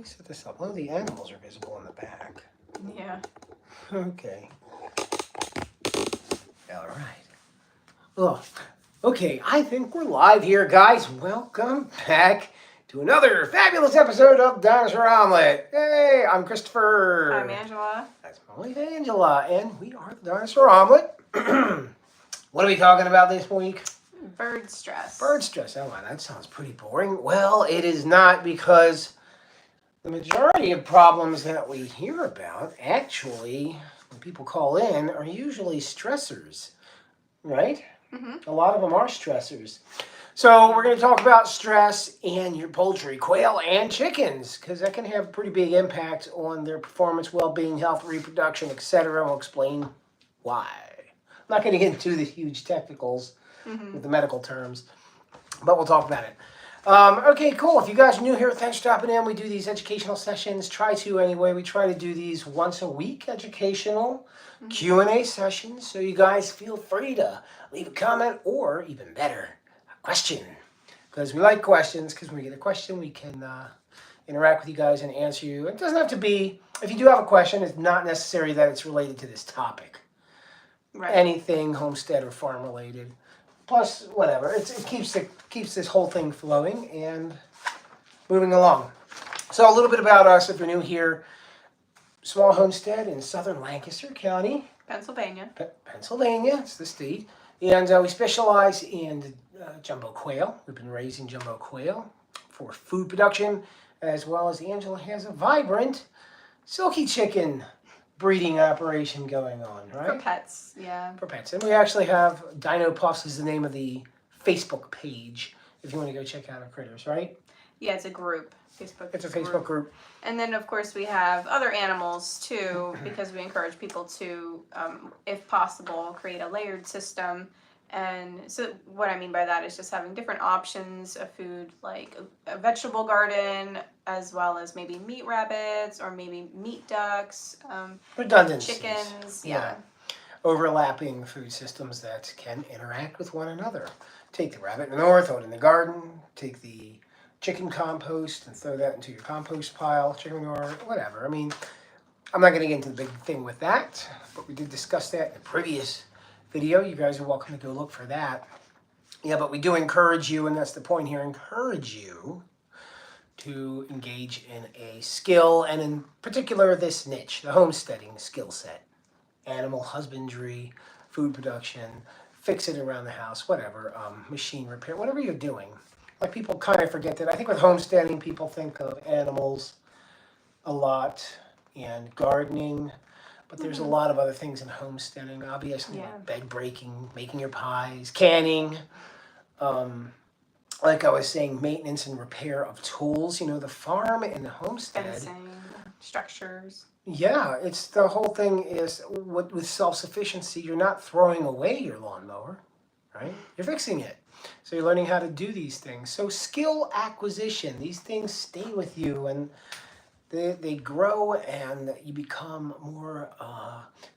me set this up. One of the animals are visible in the back. Yeah. Okay. All right. Oh, okay. I think we're live here, guys. Welcome back to another fabulous episode of Dinosaur Omelet. Hey, I'm Christopher. I'm Angela. That's my wife, Angela, and we are the Dinosaur Omelet. What are we talking about this week? Bird stress. Bird stress. Oh, wow, that sounds pretty boring. Well, it is not, because the majority of problems that we hear about, actually, when people call in, are usually stressors, right? Mm-hmm. A lot of them are stressors. So we're going to talk about stress in your poultry, quail, and chickens, because that can have a pretty big impact on their performance, well-being, health, reproduction, etc. We'll explain why. I'm not going to get into the huge technicals with the medical terms, but we'll talk about it. Okay, cool. If you guys are new here, thanks for stopping in. We do these educational sessions. Try to anyway. We try to do these once a week, educational Q&A sessions. So you guys feel free to leave a comment, or even better, a question. Because we like questions, because when we get a question, we can interact with you guys and answer you. It doesn't have to be, if you do have a question, it's not necessary that it's related to this topic. Right. Anything homestead or farm related. Plus, whatever. It keeps this whole thing flowing and moving along. So a little bit about us, if you're new here. Small homestead in southern Lancaster County. Pennsylvania. Pennsylvania, it's the state. And we specialize in jumbo quail. We've been raising jumbo quail for food production, as well as Angela has a vibrant silky chicken breeding operation going on, right? For pets, yeah. For pets. And we actually have Dino Puffs is the name of the Facebook page, if you want to go check out our critters, right? Yeah, it's a group. It's a Facebook group. And then, of course, we have other animals, too, because we encourage people to, if possible, create a layered system. And so what I mean by that is just having different options of food, like a vegetable garden, as well as maybe meat rabbits or maybe meat ducks, Redundancies. chickens, yeah. Overlapping food systems that can interact with one another. Take the rabbit in the north, throw it in the garden. Take the chicken compost and throw that into your compost pile, chicken manure, whatever. I mean, I'm not going to get into the big thing with that, but we did discuss that in the previous video. You guys are welcome to go look for that. Yeah, but we do encourage you, and that's the point here, encourage you to engage in a skill, and in particular this niche, the homesteading skill set. Animal husbandry, food production, fix it around the house, whatever, machine repair, whatever you're doing. Like, people kind of forget that. I think with homesteading, people think of animals a lot and gardening. But there's a lot of other things in homesteading, obviously, like bed breaking, making your pies, canning. Like I was saying, maintenance and repair of tools. You know, the farm and the homestead. Fencing, structures. Yeah, it's the whole thing is with self-sufficiency, you're not throwing away your lawnmower, right? You're fixing it. So you're learning how to do these things. So skill acquisition, these things stay with you, and they grow, and you become more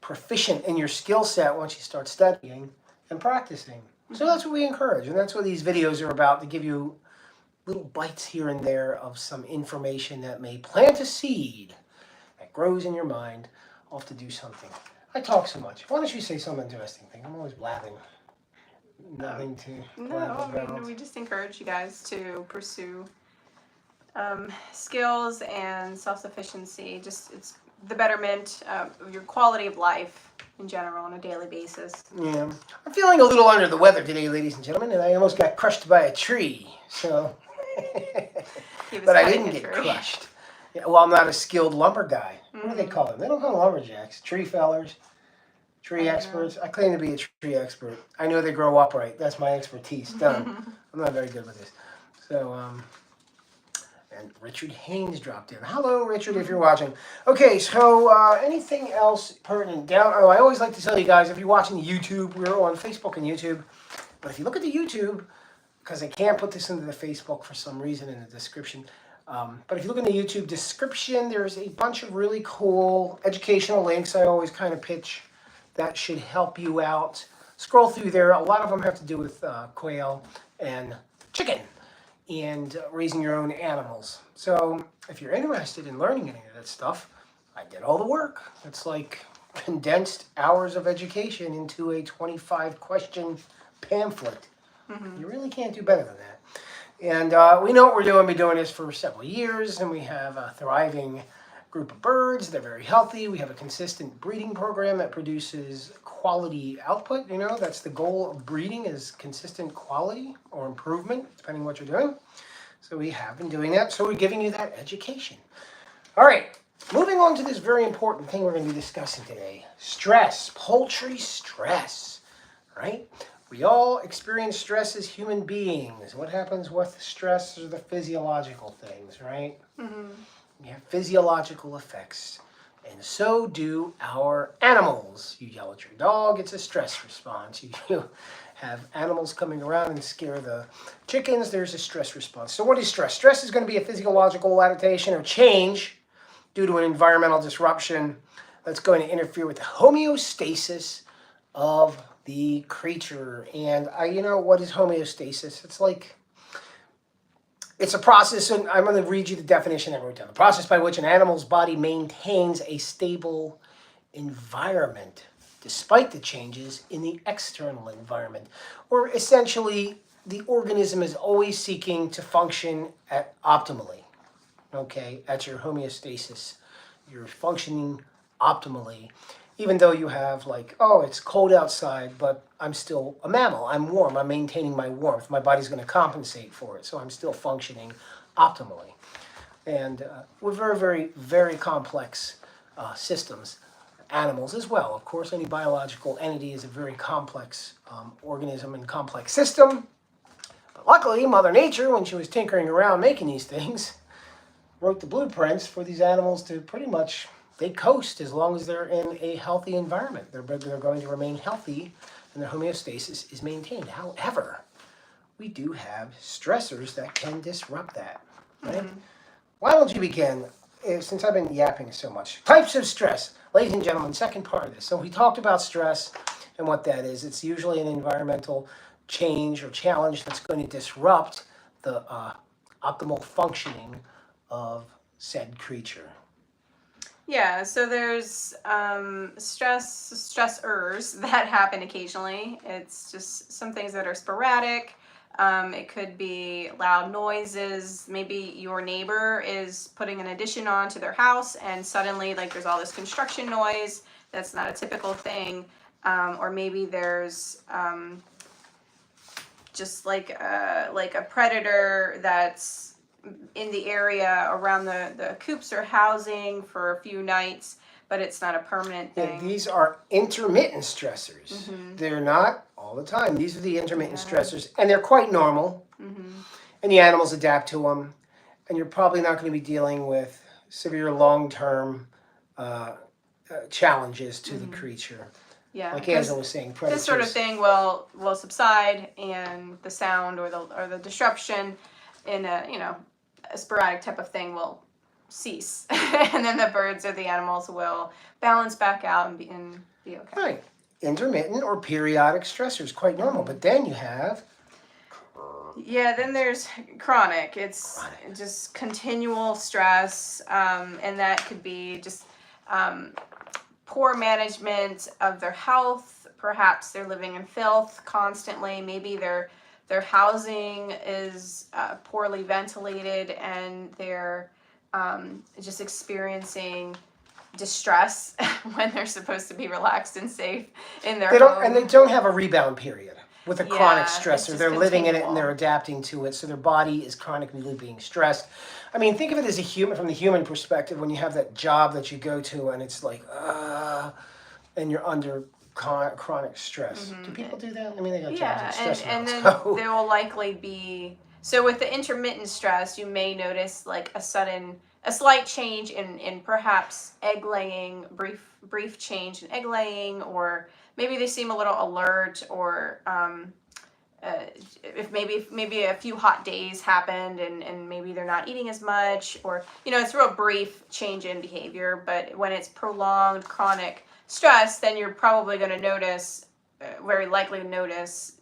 proficient in your skill set once you start studying and practicing. So that's what we encourage, and that's what these videos are about, to give you little bites here and there of some information that may plant a seed that grows in your mind, off to do something. I talk so much. Why don't you say some interesting thing? I'm always blabbing. Nothing to blab about. I mean, we just encourage you guys to pursue skills and self-sufficiency. Just, it's the betterment of your quality of life in general on a daily basis. Yeah. I'm feeling a little under the weather today, ladies and gentlemen, and I almost got crushed by a tree. So, but I didn't get crushed. Yeah, well, I'm not a skilled lumber guy. What do they call them? They don't call them lumberjacks. Tree fellers, tree experts. I claim to be a tree expert. I know they grow upright. That's my expertise. Done. I'm not very good with this. So, and Richard Haynes dropped in. Hello, Richard, if you're watching. Okay, so anything else pertinent down? Oh, I always like to tell you guys, if you're watching YouTube, we're on Facebook and YouTube. But if you look at the YouTube, because I can't put this into the Facebook for some reason in the description, but if you look in the YouTube description, there's a bunch of really cool educational links I always kind of pitch that should help you out. Scroll through there. A lot of them have to do with quail and chicken. and raising your own animals. So if you're interested in learning any of that stuff, I did all the work. It's like condensed hours of education into a 25 question pamphlet. You really can't do better than that. And we know what we're doing. We've been doing this for several years, and we have a thriving group of birds. They're very healthy. We have a consistent breeding program that produces quality output. You know, that's the goal of breeding, is consistent quality or improvement, depending on what you're doing. So we have been doing that. So we're giving you that education. All right, moving on to this very important thing we're going to be discussing today. Stress, poultry stress, right? We all experience stress as human beings. What happens with stress are the physiological things, right? We have physiological effects, and so do our animals. You yell at your dog, it's a stress response. You have animals coming around and scare the chickens, there's a stress response. So what is stress? Stress is going to be a physiological adaptation or change due to an environmental disruption that's going to interfere with the homeostasis of the creature. And what is homeostasis? It's a process, and I'm going to read you the definition I wrote down. The process by which an animal's body maintains a stable environment despite the changes in the external environment. Or essentially, the organism is always seeking to function optimally, okay, at your homeostasis. You're functioning optimally. Even though you have it's cold outside, but I'm still a mammal. I'm warm. I'm maintaining my warmth. My body's going to compensate for it, so I'm still functioning optimally. And we're very, very, very complex systems. Animals as well. Of course, any biological entity is a very complex organism and complex system. But luckily, Mother Nature, when she was tinkering around making these things, wrote the blueprints for these animals to pretty much... They coast as long as they're in a healthy environment. They're going to remain healthy, and their homeostasis is maintained. However, we do have stressors that can disrupt that. Right? Why don't you begin, since I've been yapping so much? Types of stress. Ladies and gentlemen, second part of this. So we talked about stress and what that is. It's usually an environmental change or challenge that's going to disrupt the optimal functioning of said creature. Yeah, so there's stressors that happen occasionally. It's just some things that are sporadic. It could be loud noises. Maybe your neighbor is putting an addition on to their house, and suddenly there's all this construction noise. That's not a typical thing. Or maybe there's just like a predator that's in the area around the coops or housing for a few nights, but it's not a permanent thing. Yeah, these are intermittent stressors. They're not all the time. These are the intermittent stressors, and they're quite normal. And the animals adapt to them, and you're probably not going to be dealing with severe long-term challenges to the creature. Yeah, like Angela was saying, predators. This sort of thing will subside, and the sound or the disruption in a sporadic type of thing will cease, and then the birds or the animals will balance back out and be okay. Right, intermittent or periodic stressors, quite normal. But then you have then there's chronic. It's just continual stress, and that could be just poor management of their health. Perhaps they're living in filth constantly. Maybe their housing is poorly ventilated, and they're just experiencing distress when they're supposed to be relaxed and safe in their home. And they don't have a rebound period with a chronic stressor. They're living in it and they're adapting to it, so their body is chronically being stressed. I mean, think of it as from the human perspective, when you have that job that you go to and it's and you're under chronic stress. Do people do that? I mean, they got jobs that stress and then so. there will likely be... So with the intermittent stress, you may notice a slight change in perhaps egg laying, brief change in egg laying, or maybe they seem a little alert, or if maybe a few hot days happened and maybe they're not eating as much, or it's a real brief change in behavior. But when it's prolonged chronic stress, then you're probably going to notice, very likely notice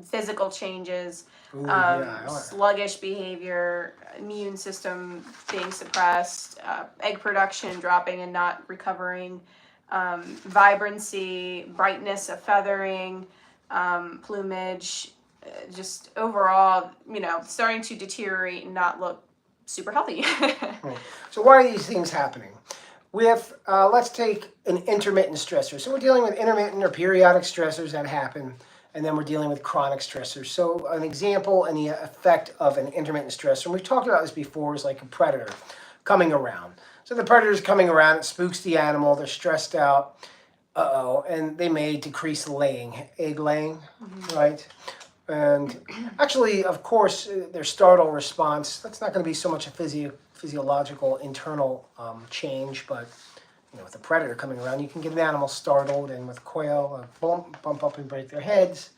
physical changes, Ooh, yeah, sluggish behavior, immune system being suppressed, egg production dropping and not recovering, vibrancy, brightness of feathering, plumage, just overall, starting to deteriorate and not look super healthy. So why are these things happening? Let's take an intermittent stressor. So we're dealing with intermittent or periodic stressors that happen, and then we're dealing with chronic stressors. So an example and the effect of an intermittent stressor, and we've talked about this before, is like a predator coming around. So the predator's coming around, it spooks the animal, they're stressed out, and they may decrease egg laying, right? And actually, of course, their startle response, that's not going to be so much a physiological internal change, but with a predator coming around, you can get an animal startled, and with quail, bump up and break their heads,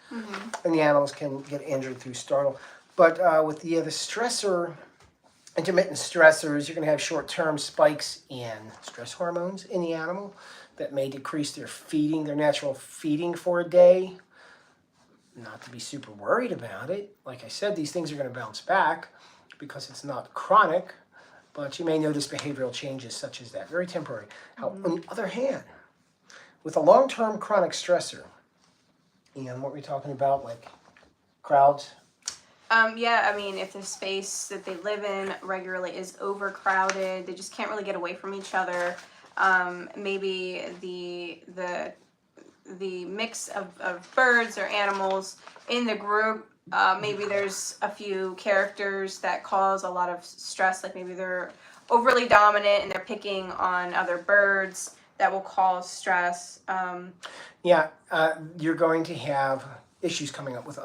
and the animals can get injured through startle. But with the stressor, intermittent stressors, you're going to have short-term spikes in stress hormones in the animal that may decrease their natural feeding for a day. Not to be super worried about it. Like I said, these things are going to bounce back because it's not chronic, but you may notice behavioral changes such as that, very temporary. On the other hand, with a long-term chronic stressor, and what we're talking about, like crowds. If the space that they live in regularly is overcrowded, they just can't really get away from each other. Maybe the mix of birds or animals in the group, maybe there's a few characters that cause a lot of stress, like maybe they're overly dominant and they're picking on other birds, that will cause stress. You're going to have issues coming up with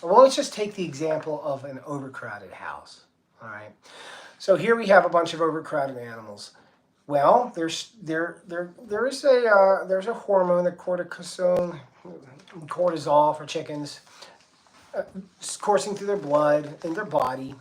well, let's just take the example of an overcrowded house. All right, so here we have a bunch of overcrowded animals. Well, there's a hormone, the cortisol for chickens, coursing through their blood in their body,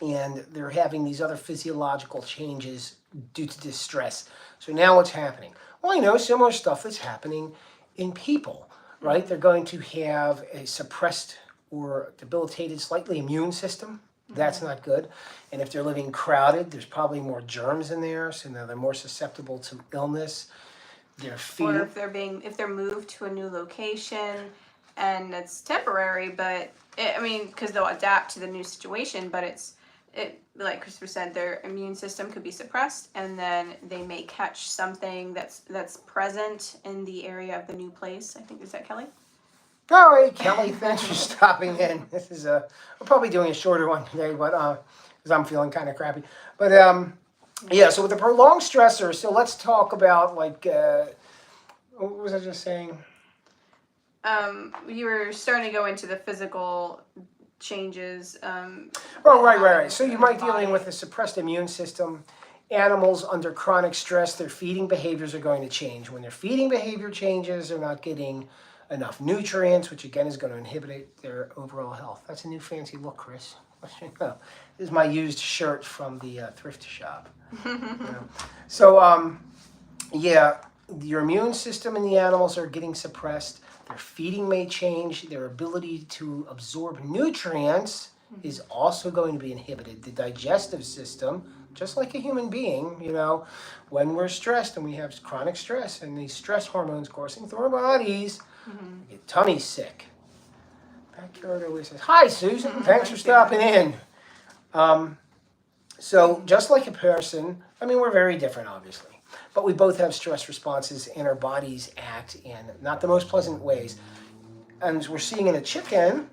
and they're having these other physiological changes due to distress. So now what's happening? Well, similar stuff that's happening in people, right? They're going to have a suppressed or debilitated slightly immune system. That's not good. And if they're living crowded, there's probably more germs in there, so now they're more susceptible to illness. Or if they're moved to a new location, and it's temporary, but because they'll adapt to the new situation, but like Christopher said, their immune system could be suppressed, and then they may catch something that's present in the area of the new place. I think, is that Kelly? All right, Kelly, thanks for stopping in. This is we're probably doing a shorter one today, but because I'm feeling kind of crappy. But so with the prolonged stressor, so let's talk about what was I just saying? You were starting to go into the physical changes. Right. So you might be dealing with a suppressed immune system. Animals under chronic stress, their feeding behaviors are going to change. When their feeding behavior changes, they're not getting enough nutrients, which again is going to inhibit their overall health. That's a new fancy look, Chris. This is my used shirt from the thrift shop. So, your immune system in the animals are getting suppressed. Their feeding may change. Their ability to absorb nutrients is also going to be inhibited. The digestive system, just like a human being, when we're stressed and we have chronic stress and these stress hormones coursing through our bodies, we get tummy sick. Backyard always says, "Hi, Susan. Thanks for stopping in." So just like a person, we're very different, obviously, but we both have stress responses, and our bodies act in not the most pleasant ways. And we're seeing in a chicken,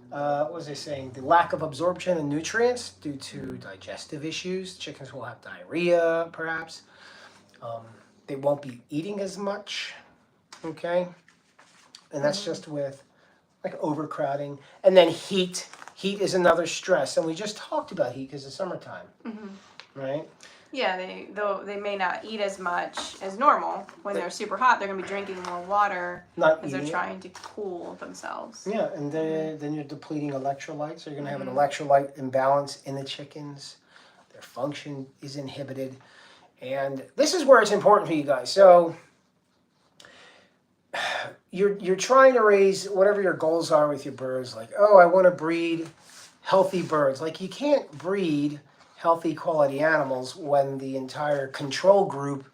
what was I saying? The lack of absorption of nutrients due to digestive issues. Chickens will have diarrhea, perhaps. They won't be eating as much, okay? And that's just with overcrowding. And then heat. Heat is another stress. And we just talked about heat because it's summertime, right? Yeah, they may not eat as much as normal. When they're super hot, they're going to be drinking more water because they're trying to cool themselves. Yeah, and then you're depleting electrolytes. So you're going to have an electrolyte imbalance in the chickens. Their function is inhibited. And this is where it's important for you guys. So you're trying to raise whatever your goals are with your birds. Like, oh, I want to breed healthy birds. Like, you can't breed healthy quality animals when the entire control group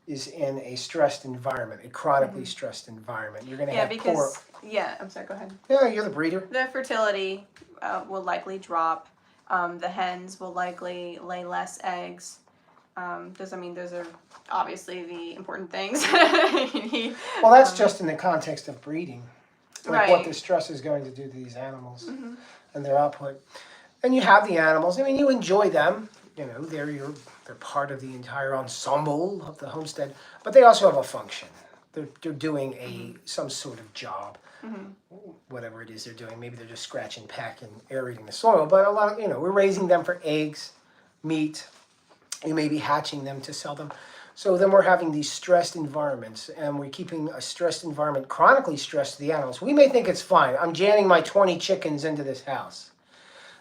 is in a stressed environment, a chronically stressed environment. You're going to have poor. Yeah, I'm sorry. Go ahead. Yeah, you're the breeder. The fertility will likely drop. The hens will likely lay less eggs. I mean, those are obviously the important things. Well, that's just in the context of breeding, like what Right. the stress is going to do to these animals and their output. And you have the animals. I mean, you enjoy them. You know, they're part of the entire ensemble of the homestead, but they also have a function. They're doing some sort of job, whatever it is they're doing. Maybe they're just scratching, pecking, aerating the soil. But a lot of we're raising them for eggs, meat. You may be hatching them to sell them. So then we're having these stressed environments, and we're keeping a stressed environment, chronically stressed to the animals. We may think it's fine. I'm jamming my 20 chickens into this house.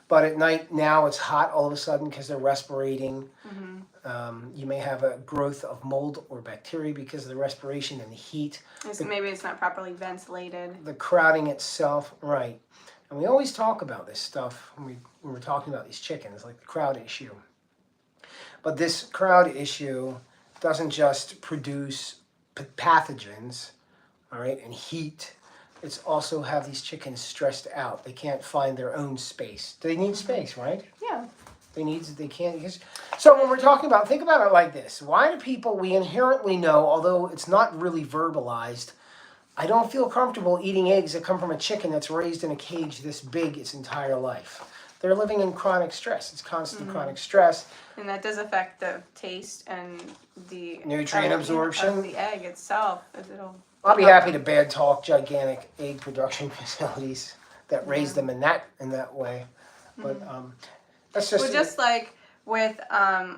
But at night now it's hot all of a sudden because they're respirating. You may have a growth of mold or bacteria because of the respiration and the heat. Maybe it's not properly ventilated. The crowding itself, right. And we always talk about this stuff when we're talking about these chickens, like the crowd issue. But this crowd issue doesn't just produce pathogens, all right, and heat. It's also have these chickens stressed out. They can't find their own space. They need space, right? Yeah. They can't. So when we're talking about, think about it like this. Why do people, we inherently know, although it's not really verbalized, I don't feel comfortable eating eggs that come from a chicken that's raised in a cage this big its entire life. They're living in chronic stress. It's constant chronic stress. And that does affect the taste and the nutrient absorption of the egg itself. I'll be happy to bad talk gigantic egg production facilities that raise them in that way, but that's just. Well, just like with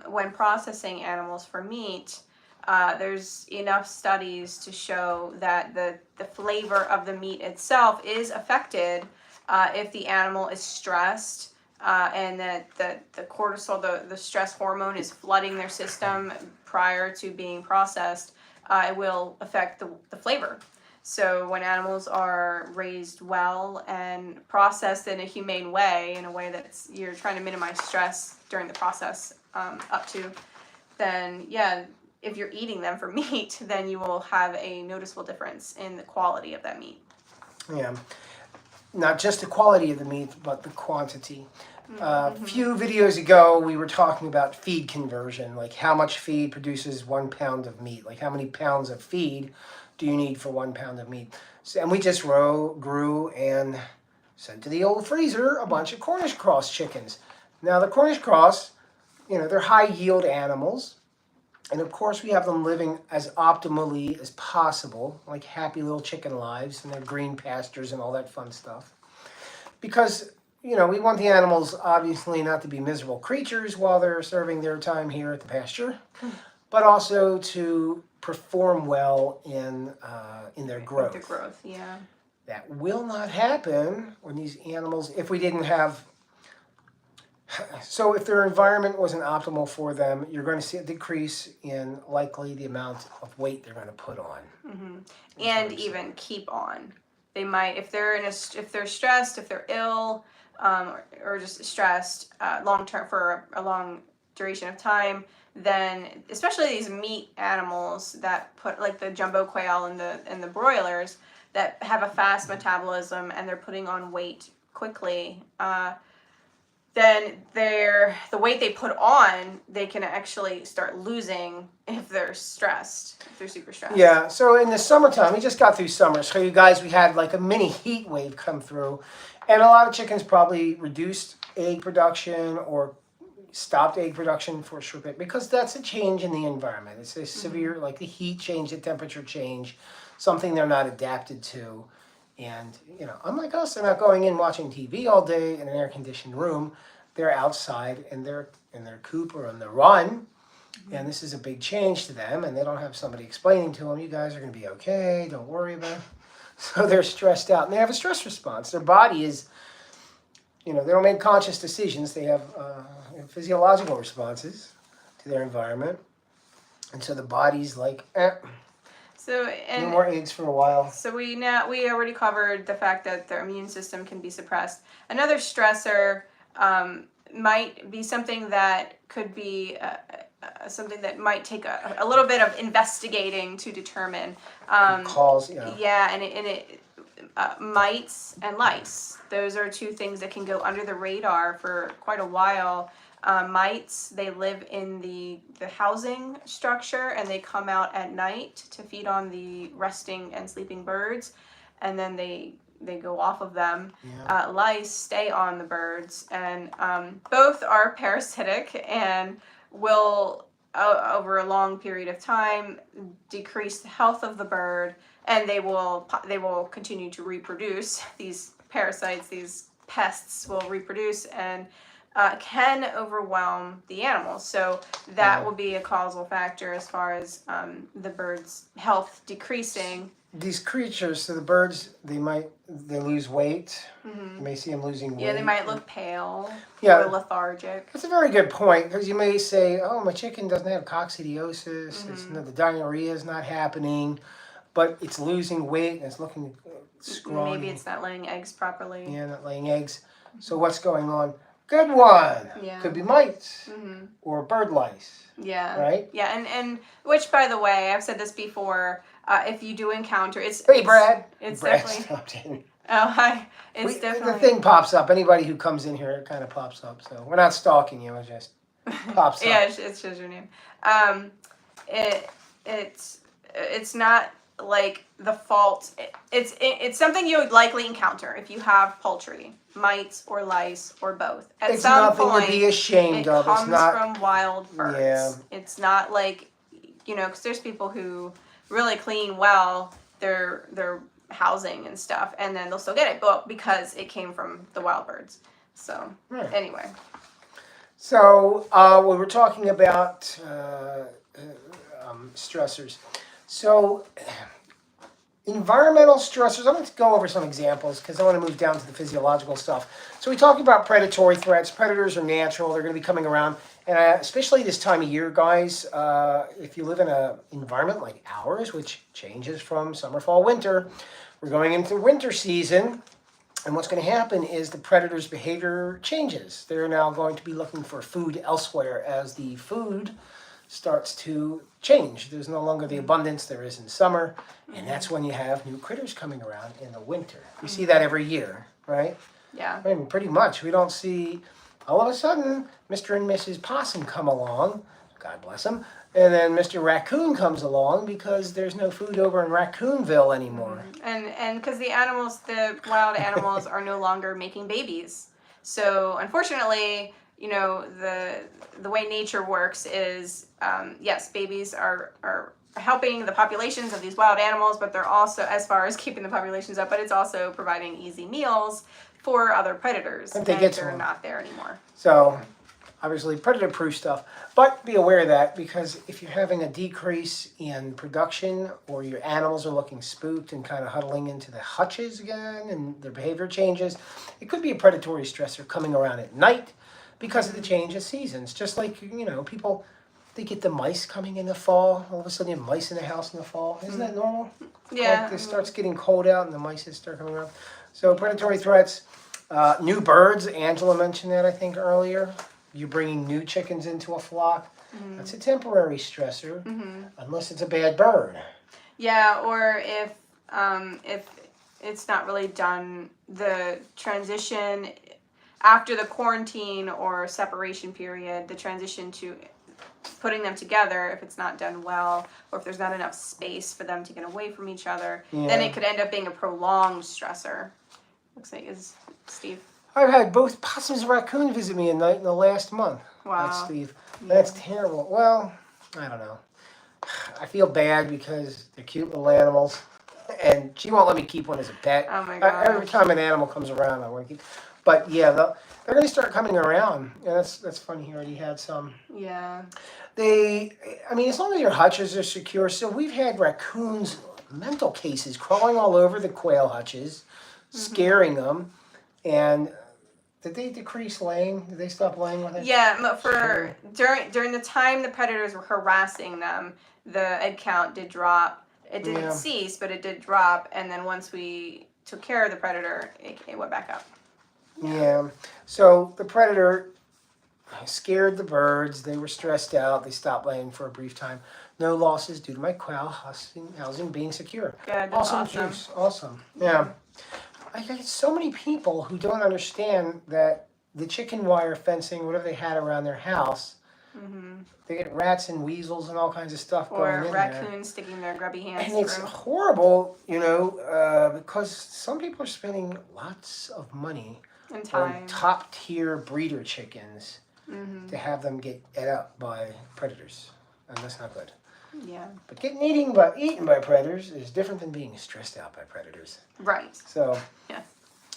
when processing animals for meat, there's enough studies to show that the flavor of the meat itself is affected if the animal is stressed. And that the cortisol, the stress hormone, is flooding their system prior to being processed, it will affect the flavor. So when animals are raised well and processed in a humane way, in a way that's you're trying to minimize stress during the process up to, then yeah, if you're eating them for meat, then you will have a noticeable difference in the quality of that meat. Yeah, not just the quality of the meat, but the quantity. A few videos ago, we were talking about feed conversion, like how much feed produces 1 pound of meat, like how many pounds of feed do you need for 1 pound of meat. So, and we just grew and sent to the old freezer a bunch of Cornish cross chickens. Now the Cornish cross, they're high yield animals. And of course we have them living as optimally as possible, like happy little chicken lives and their green pastures and all that fun stuff. Because we want the animals, obviously, not to be miserable creatures while they're serving their time here at the pasture, but also to perform well in their growth. The growth, yeah. That will not happen when these animals, if we didn't have. So if their environment wasn't optimal for them, you're going to see a decrease in likely the amount of weight they're going to put on. And even keep on. They might, if they're stressed, if they're ill, or just stressed long term for a long duration of time, then especially these meat animals that put like the jumbo quail and the broilers that have a fast metabolism and they're putting on weight quickly, then the weight they put on, they can actually start losing if they're stressed, if they're super stressed. Yeah, so in the summertime, we just got through summer, so you guys, we had like a mini heat wave come through, and a lot of chickens probably reduced egg production or stopped egg production for a short bit, because that's a change in the environment. It's a severe, like the heat change, the temperature change, something they're not adapted to. And, unlike us, they're not going in watching TV all day in an air-conditioned room. They're outside in their coop or on the run. And this is a big change to them. And they don't have somebody explaining to them, you guys are going to be okay, don't worry about it. So they're stressed out. And they have a stress response. Their body is, they don't make conscious decisions. They have physiological responses to their environment. And so the body's like, So No and more eggs for a while. so we already covered the fact that their immune system can be suppressed. Another stressor might be something that could be something that might take a little bit of investigating to determine. Calls, you know. Yeah, and it mites and lice. Those are two things that can go under the radar for quite a while. Mites, they live in the housing structure and they come out at night to feed on the resting and sleeping birds, and then they go off of them. Yeah. Lice stay on the birds, and both are parasitic and will over a long period of time decrease the health of the bird, and they will continue to reproduce. These parasites, these pests will reproduce and can overwhelm the animals. So that will be a causal factor as far as the bird's health decreasing. These creatures, so the birds, they lose weight. Mm-hmm. You may see them losing weight. Yeah, they might look pale Yeah. or lethargic. That's a very good point, because you may say, oh, my chicken doesn't have coccidiosis, Mm-hmm. the diarrhea is not happening, but it's losing weight and it's looking scrawny. Maybe it's not laying eggs properly. Yeah, not laying eggs. So what's going on? Good one. Yeah. Could be mites Mm-hmm. or bird lice. Yeah. Right? Yeah, and which, by the way, I've said this before, if you do encounter, Hey, Brad. It's Brad definitely. stopped in. Oh, hi. It's definitely. The thing pops up. Anybody who comes in here, it kind of pops up. So we're not stalking you. It just pops up. Yeah, it shows your name. It's not like the fault. It's something you would likely encounter if you have poultry, mites or lice or both. At It's some nothing point, to be ashamed of. comes It's not. from wild birds. Yeah. It's not like, because there's people who really clean well their housing and stuff, and then they'll still get it, but because it came from the wild birds. So anyway. So we were talking about stressors. So environmental stressors, I'm going to go over some examples because I want to move down to the physiological stuff. So we talk about predatory threats. Predators are natural. They're going to be coming around. And especially this time of year, guys, if you live in an environment like ours, which changes from summer, fall, winter, we're going into winter season. And what's going to happen is the predator's behavior changes. They're now going to be looking for food elsewhere as the food starts to change. There's no longer the abundance there is in summer, and that's when you have new critters coming around in the winter. We see that every year, right? Yeah. I mean, pretty much. We don't see, all of a sudden, Mr. and Mrs. Possum come along, God bless them, and then Mr. Raccoon comes along because there's no food over in Raccoonville anymore. And because the wild animals are no longer making babies. So unfortunately, the way nature works is, yes, babies are helping the populations of these wild animals, but they're also, as far as keeping the populations up, but it's also providing easy meals for other predators, and they're not there anymore. So, obviously, predator-proof stuff. But be aware of that, because if you're having a decrease in production or your animals are looking spooked and kind of huddling into the hutches again and their behavior changes, it could be a predatory stressor coming around at night because of the change of seasons. Just like, people, they get the mice coming in the fall. All of a sudden, you have mice in the house in the fall. Isn't that normal? Yeah. Like it starts getting cold out and the mice start coming around. So predatory threats, new birds. Angela mentioned that, I think, earlier. You're bringing new chickens into a flock. Mm-hmm. That's a temporary stressor, unless it's a bad bird. Yeah, or if it's not really done, the transition after the quarantine or separation period, the transition to putting them together, if it's not done well, or if there's not enough space for them to get away from each other, then it could end up being a prolonged stressor. Looks like is Steve. I've had both possums and raccoons visit me at night in the last month. Wow. That's Steve. That's terrible. Well, I don't know. I feel bad because they're cute little animals, and she won't let me keep one as a pet. Oh my gosh. Every time an animal comes around, I want to keep. But yeah, they're going to start coming around. Yeah, that's funny. He already had some. Yeah. As long as your hutches are secure. So we've had raccoons, mental cases, crawling all over the quail hutches, scaring them, and. Did they decrease laying? Did they stop laying with it? Yeah, but during the time the predators were harassing them, the egg count did drop. It didn't Yeah. cease, but it did drop. And then once we took care of the predator, it went back up. Yeah. So the predator scared the birds. They were stressed out. They stopped laying for a brief time. No losses due to my quail housing being secure. Good. That's awesome. Juice. Awesome. Yeah. I get so many people who don't understand that the chicken wire fencing, whatever they had around their house, they get rats and weasels and all kinds of stuff going in there. Or raccoons sticking their grubby hands And it's through. horrible, because some people are spending lots of money And time. on top tier breeder chickens to have them get ate up by predators, and that's not good. Yeah. But getting eaten by predators is different than being stressed out by predators. Right. So, yeah.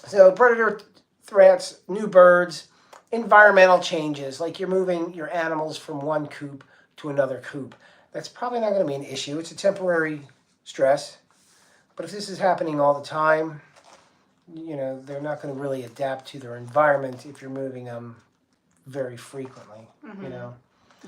So predator threats, new birds, environmental changes, like you're moving your animals from one coop to another coop. That's probably not going to be an issue. It's a temporary stress. But if this is happening all the time, they're not going to really adapt to their environment if you're moving them very frequently,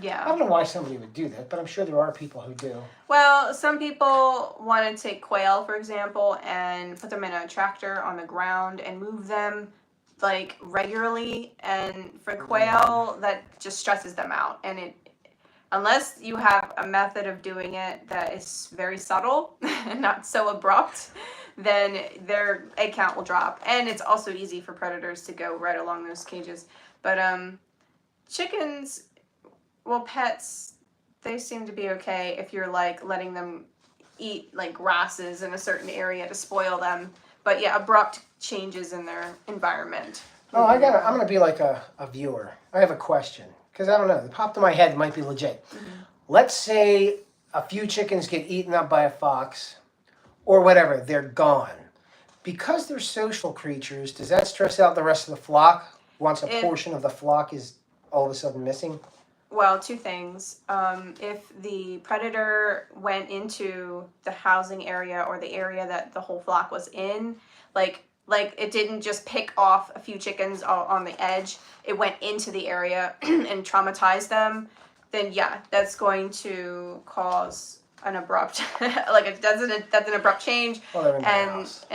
Yeah. I don't know why somebody would do that, but I'm sure there are people who do. Well, some people want to take quail, for example, and put them in a tractor on the ground and move them like regularly. And for quail, that just stresses them out. And unless you have a method of doing it that is very subtle and not so abrupt, then their egg count will drop. And it's also easy for predators to go right along those cages. But chickens, well, pets, they seem to be okay if you're like letting them eat like grasses in a certain area to spoil them. But yeah, abrupt changes in their environment. Oh, I'm going to be like a viewer. I have a question, because I don't know. It popped in my head. It might be legit. Let's say a few chickens get eaten up by a fox or whatever. They're gone. Because they're social creatures, does that stress out the rest of the flock once a portion of the flock is all of a sudden missing? Well, two things. If the predator went into the housing area or the area that the whole flock was in, like it didn't just pick off a few chickens on the edge, it went into the area and traumatized them, then yeah, that's going to cause an abrupt, that's an abrupt change. Well, they're in the house.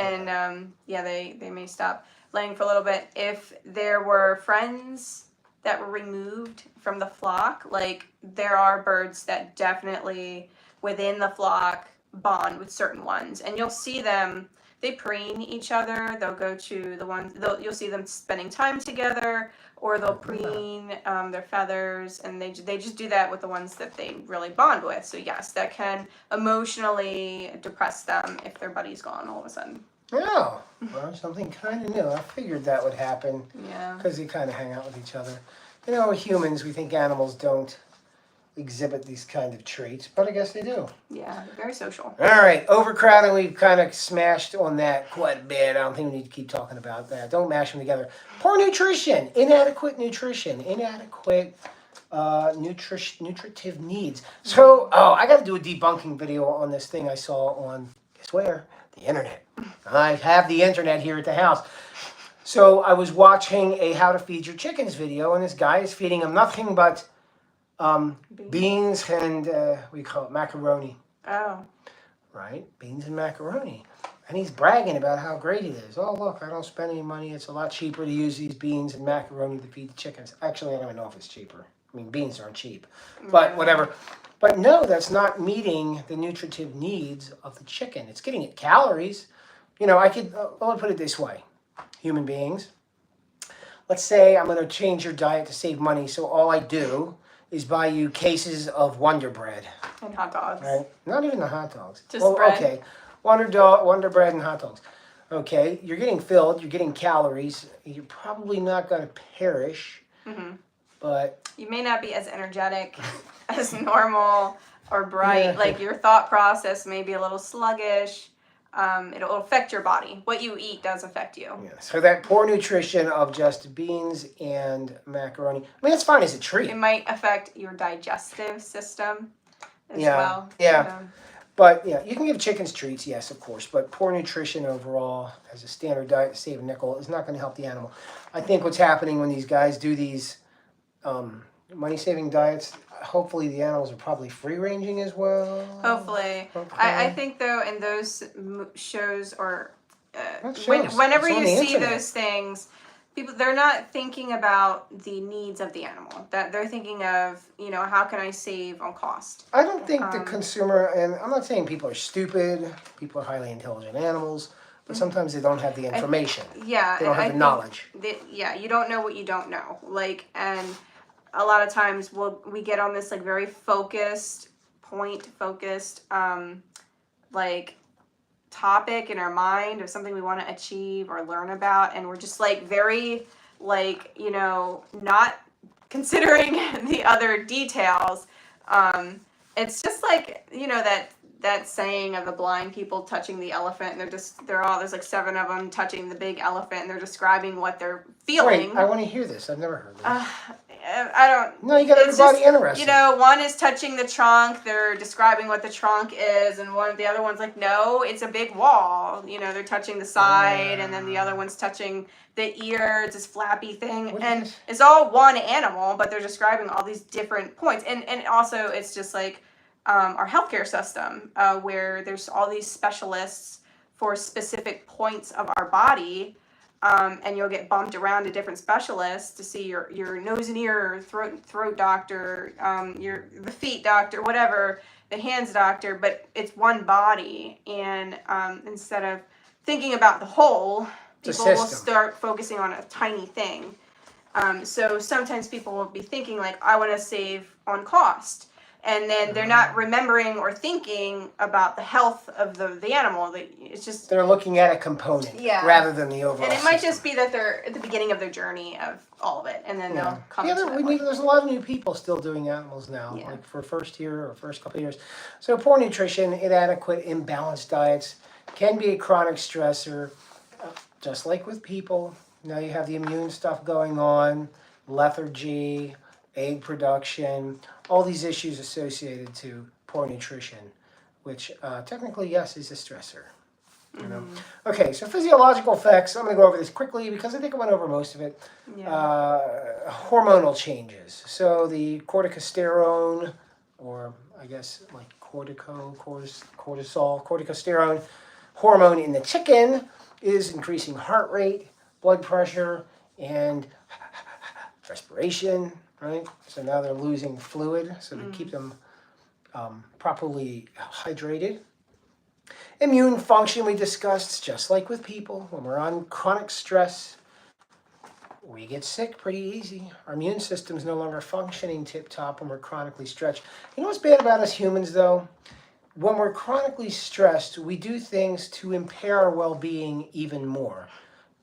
They may stop laying for a little bit. If there were friends that were removed from the flock, like there are birds that definitely within the flock bond with certain ones, and you'll see them, they preen each other. They'll go to the ones, you'll see them spending time together, or they'll preen their feathers, and they just do that with the ones that they really bond with. So yes, that can emotionally depress them if their buddy's gone all of a sudden. Oh, well, something kind of new. I figured that would happen. Yeah. Because they kind of hang out with each other. Humans, we think animals don't exhibit these kind of traits, but I guess they do. Yeah, they're very social. All right, overcrowding, we've kind of smashed on that quite a bit. I don't think we need to keep talking about that. Don't mash them together. Poor nutrition, inadequate nutrition, inadequate nutritive needs. So, I got to do a debunking video on this thing I saw on, guess where? The internet. I have the internet here at the house. So I was watching a how to feed your chickens video, and this guy is feeding them nothing but beans and we call it macaroni. Oh. Right? Beans and macaroni. And he's bragging about how great it is. Oh, look, I don't spend any money. It's a lot cheaper to use these beans and macaroni to feed the chickens. Actually, I don't even know if it's cheaper. I mean, beans aren't cheap. But whatever. But no, that's not meeting the nutritive needs of the chicken. It's getting it calories. I could, let me put it this way. Human beings, let's say I'm going to change your diet to save money, so all I do is buy you cases of Wonder Bread. And hot dogs. Right? Not even the hot dogs. Just bread. Okay. Wonder Bread and hot dogs. Okay, you're getting filled, you're getting calories, you're probably not going to perish, but... You may not be as energetic as normal or bright. Like your thought process may be a little sluggish. It'll affect your body. What you eat does affect you. Yeah. So that poor nutrition of just beans and macaroni. I mean, it's fine as a treat. It might affect your digestive system as well. Yeah. But you can give chickens treats, yes, of course. But poor nutrition overall as a standard diet to save a nickel is not going to help the animal. I think what's happening when these guys do these money-saving diets, hopefully the animals are probably free ranging as well. Hopefully. Okay. I think though in those shows or What shows? whenever It's on you the see internet. those things, people they're not thinking about the needs of the animal. That they're thinking of, how can I save on cost? I don't think the consumer, and I'm not saying people are stupid, people are highly intelligent animals, but sometimes they don't have the information. Yeah, They don't have the knowledge. You don't know what you don't know. And a lot of times we get on this like very focused, like topic in our mind of something we want to achieve or learn about, and we're just like very not considering the other details. It's just like that saying of the blind people touching the elephant, and there's like 7 of them touching the big elephant, and they're describing what they're feeling. Wait, I want to hear this. I've never heard this. I don't. No, you got everybody interested. One is touching the trunk. They're describing what the trunk is, and the other one's like, no, it's a big wall. They're touching the side, and then the other one's touching the ear. It's this flappy thing, and it's all one animal, but they're describing all these different points, and also it's just like our healthcare system, where there's all these specialists for specific points of our body. And you'll get bumped around to different specialists to see your nose and ear, throat doctor, the feet doctor, whatever, the hands doctor, but it's one body. And instead of thinking about the whole, people will start focusing on a tiny thing. So sometimes people will be thinking like, I want to save on cost. And then they're not remembering or thinking about the health of the animal. It's just they're looking at a component rather than the overall. And it might just be that they're at the beginning of their journey of all of it, and then they'll come. Yeah, there's a lot of new people still doing animals now, like for first year or first couple of years. So poor nutrition, inadequate, imbalanced diets can be a chronic stressor, just like with people. Now you have the immune stuff going on, lethargy, egg production, all these issues associated to poor nutrition, which technically, yes, is a stressor. Okay, so physiological effects. I'm going to go over this quickly because I think I went over most of it. Hormonal changes. So the corticosterone, or I guess like corticosterone hormone in the chicken is increasing heart rate, blood pressure, and respiration. Right, so now they're losing fluid, so to keep them properly hydrated. Immune function we discussed, just like with people, when we're on chronic stress, we get sick pretty easy. Our immune system's no longer functioning tip-top when we're chronically stretched. You know what's bad about us humans, though? When we're chronically stressed, we do things to impair our well-being even more.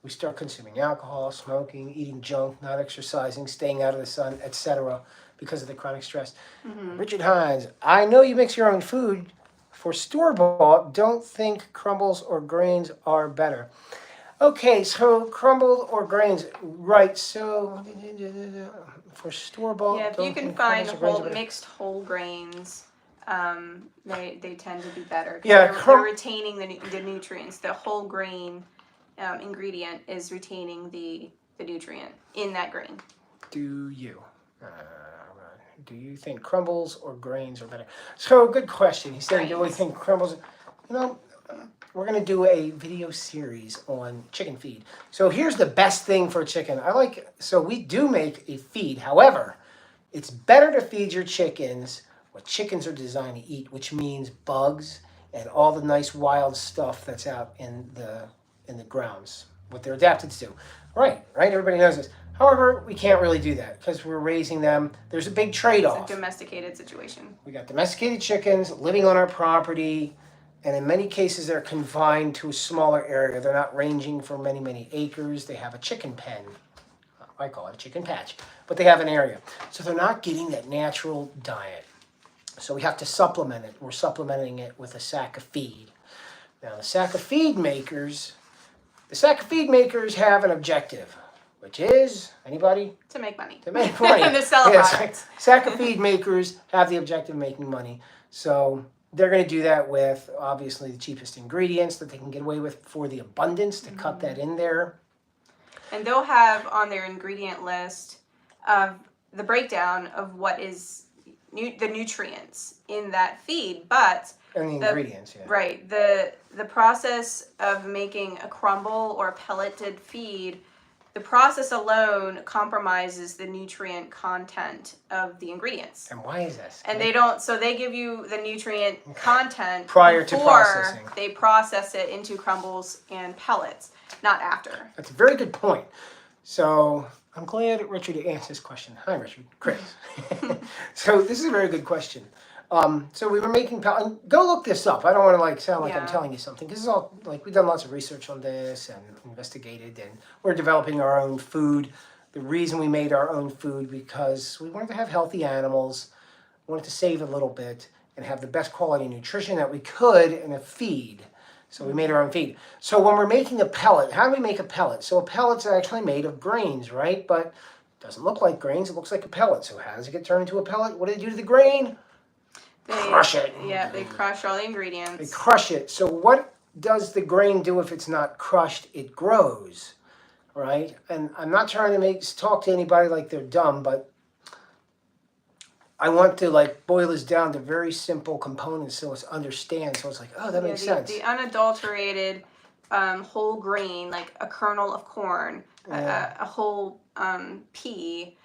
We start consuming alcohol, smoking, eating junk, not exercising, staying out of the sun, etc. because of the chronic stress. Richard Hines, I know you mix your own food. For store-bought, don't think crumbles or grains are better. Okay, so crumbled or grains, right, so for store-bought, if you can find mixed whole grains, they tend to be better. They're retaining the nutrients. The whole grain ingredient is retaining the nutrient in that grain. Do you think crumbles or grains are better? So good question. He's saying, do we think crumbles? We're going to do a video series on chicken feed. So here's the best thing for chicken. So we do make a feed. However, it's better to feed your chickens what chickens are designed to eat, which means bugs and all the nice wild stuff that's out in the grounds, what they're adapted to. Right, everybody knows this. However, we can't really do that because we're raising them. There's a big trade-off. It's a domesticated situation. We got domesticated chickens living on our property, and in many cases they're confined to a smaller area. They're not ranging for many, many acres. They have a chicken pen. I call it a chicken patch, but they have an area. So they're not getting that natural diet. So we have to supplement it. We're supplementing it with a sack of feed. Now the sack of feed makers have an objective, which is, anybody? To make money. To make money. And to sell a product. Sack of feed makers have the objective of making money. So they're going to do that with, obviously, the cheapest ingredients that they can get away with for the abundance, to cut that in there. And they'll have on their ingredient list the breakdown of what is the nutrients in that feed, but And the ingredients, yeah. right, the process of making a crumble or pelleted feed, the process alone compromises the nutrient content of the ingredients. And why is this? And they don't, so they give you the nutrient content prior to before processing. they process it into crumbles and pellets, not after. That's a very good point. So I'm glad Richard answered this question. Hi, Richard. Chris. So this is a very good question. So we were making pellets. Go look this up. I don't want to like sound like I'm telling you something. This is all like we've done lots of research on this and investigated, and we're developing our own food. The reason we made our own food because we wanted to have healthy animals, wanted to save a little bit, and have the best quality nutrition that we could in a feed. So we made our own feed. So when we're making a pellet, how do we make a pellet? So a pellet's actually made of grains, right? But it doesn't look like grains. It looks like a pellet. So how does it get turned into a pellet? What do they do to the grain? They crush it. Yeah, they crush all the ingredients. They crush it. So what does the grain do if it's not crushed? It grows, right? And I'm not trying to talk to anybody like they're dumb, but I want to like boil this down to very simple components so it's understand. So it's like, oh, that makes sense. The unadulterated whole grain, like a kernel of corn, a whole pea.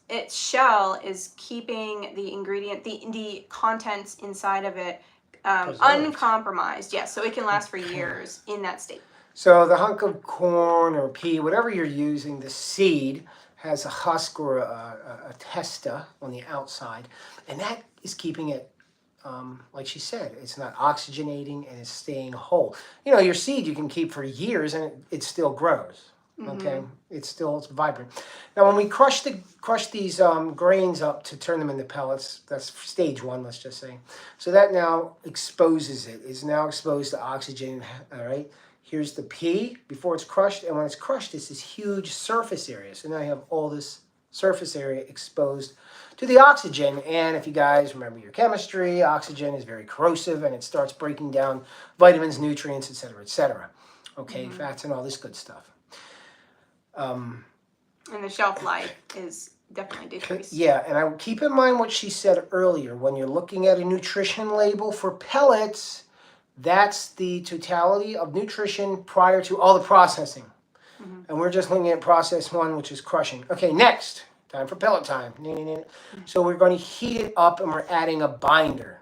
Its shell is keeping the ingredient, the contents inside of it uncompromised. Yes, so it can last for years in that state. So the hunk of corn or pea, whatever you're using, the seed has a husk or a testa on the outside, and that is keeping it, like she said, it's not oxygenating and it's staying whole. You know, your seed you can keep for years and it still grows. Okay, it's vibrant. Now, when we crush these grains up to turn them into pellets, that's stage one, let's just say. So that now exposes it. It's now exposed to oxygen. All right. Here's the pea before it's crushed, and when it's crushed, it's this huge surface area. So now you have all this surface area exposed to the oxygen. And if you guys remember your chemistry, oxygen is very corrosive, and it starts breaking down vitamins, nutrients, etc., etc. Okay, fats and all this good stuff. And the shelf life is definitely decreased. Yeah, and I keep in mind what she said earlier. When you're looking at a nutrition label for pellets, that's the totality of nutrition prior to all the processing. And we're just looking at process one, which is crushing. Okay, next. Time for pellet time. So we're going to heat it up, and we're adding a binder.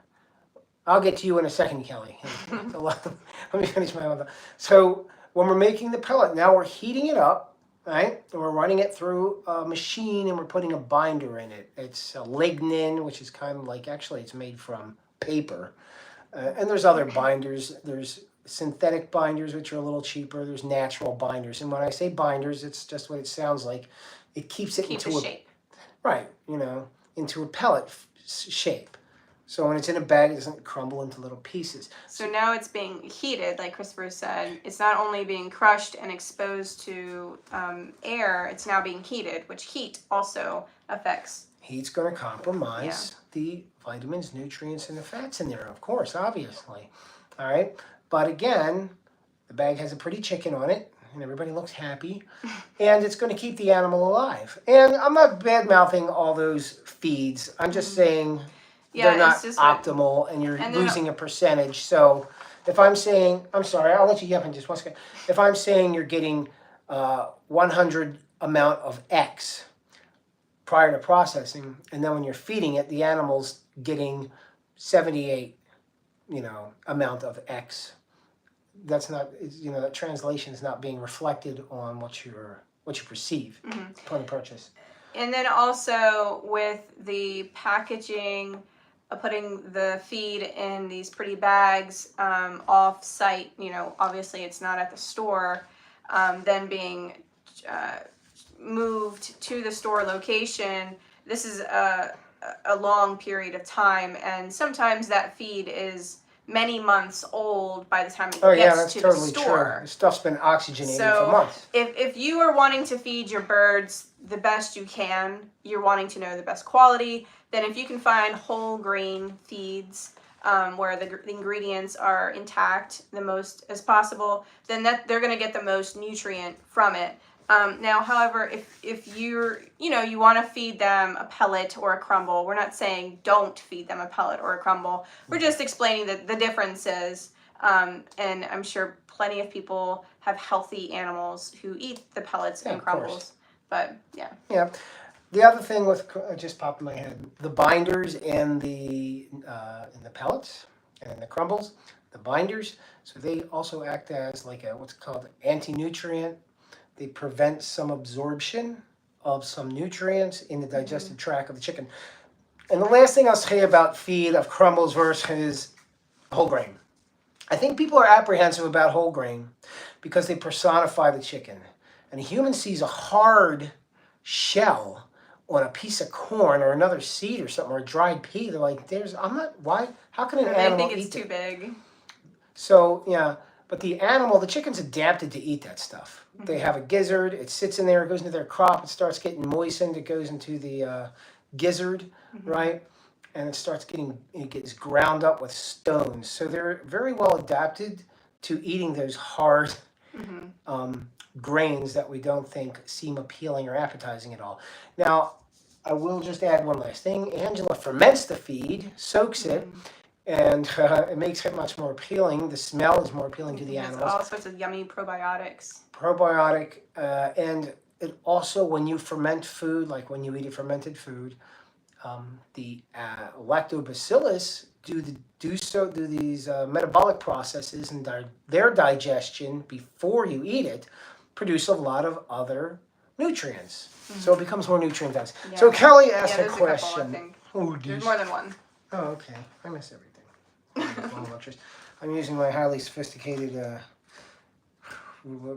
I'll get to you in a second, Kelly. Let me finish my own. So when we're making the pellet, now we're heating it up. Right, and we're running it through a machine, and we're putting a binder in it. It's a lignin, which is kind of like, actually, it's made from paper. And there's other binders. There's synthetic binders, which are a little cheaper. There's natural binders. And when I say binders, it's just what it sounds like. It keeps it into a shape. Right, into a pellet shape. So when it's in a bag, it doesn't crumble into little pieces. So now it's being heated, like Christopher said. It's not only being crushed and exposed to air, it's now being heated, which heat also affects. Heat's going to compromise the vitamins, nutrients, and the fats in there, of course, obviously. All right? But again, the bag has a pretty chicken on it, and everybody looks happy. And it's going to keep the animal alive. And I'm not bad-mouthing all those feeds. I'm just saying... they're not optimal, and you're losing a percentage. So if I'm saying, I'm sorry, I'll let you yap in just one second. If I'm saying you're getting 100 amount of X prior to processing, and then when you're feeding it, the animal's getting 78, amount of X. That's not, that translation is not being reflected on what you perceive upon the purchase. And then also with the packaging, putting the feed in these pretty bags off site, obviously it's not at the store, then being moved to the store location. This is a long period of time, and sometimes that feed is many months old by the time it gets to the store. True. The stuff's been oxygenated for months. If you are wanting to feed your birds the best you can, you're wanting to know the best quality, then if you can find whole grain feeds where the ingredients are intact the most as possible, then they're going to get the most nutrient from it. Now, however, if you're, you want to feed them a pellet or a crumble, we're not saying don't feed them a pellet or a crumble. We're just explaining the differences. And I'm sure plenty of people have healthy animals who eat the pellets and crumbles. But yeah. Yeah. The other thing with just popped in my head, the binders and the pellets and the crumbles, the binders. So they also act as like a what's called anti-nutrient. They prevent some absorption of some nutrients in the digestive tract of the chicken. And the last thing I'll say about feed of crumbles versus whole grain. I think people are apprehensive about whole grain because they personify the chicken. And a human sees a hard shell on a piece of corn or another seed or something or a dried pea. They're like, why? How can an animal eat They think it's too big. So, yeah, but the chicken's adapted to eat that stuff. Mm-hmm. They have a gizzard, it sits in there, it goes into their crop, it starts getting moistened, it goes into the gizzard, right? And it gets ground up with stones. So they're very well adapted to eating those hard grains that we don't think seem appealing or appetizing at all. Now, I will just add one last thing. Angela ferments the feed, soaks it, and it makes it much more appealing. The smell is more appealing to the animals. All sorts of yummy probiotics. And it also, when you ferment food, like when you eat a fermented food, the lactobacillus do these metabolic processes and their digestion before you eat it, produce a lot of other nutrients. So it becomes more nutrient dense. Yeah. So Kelly asked a question. A couple, there's more than one. Oh, okay. I miss everything. I'm using my highly sophisticated.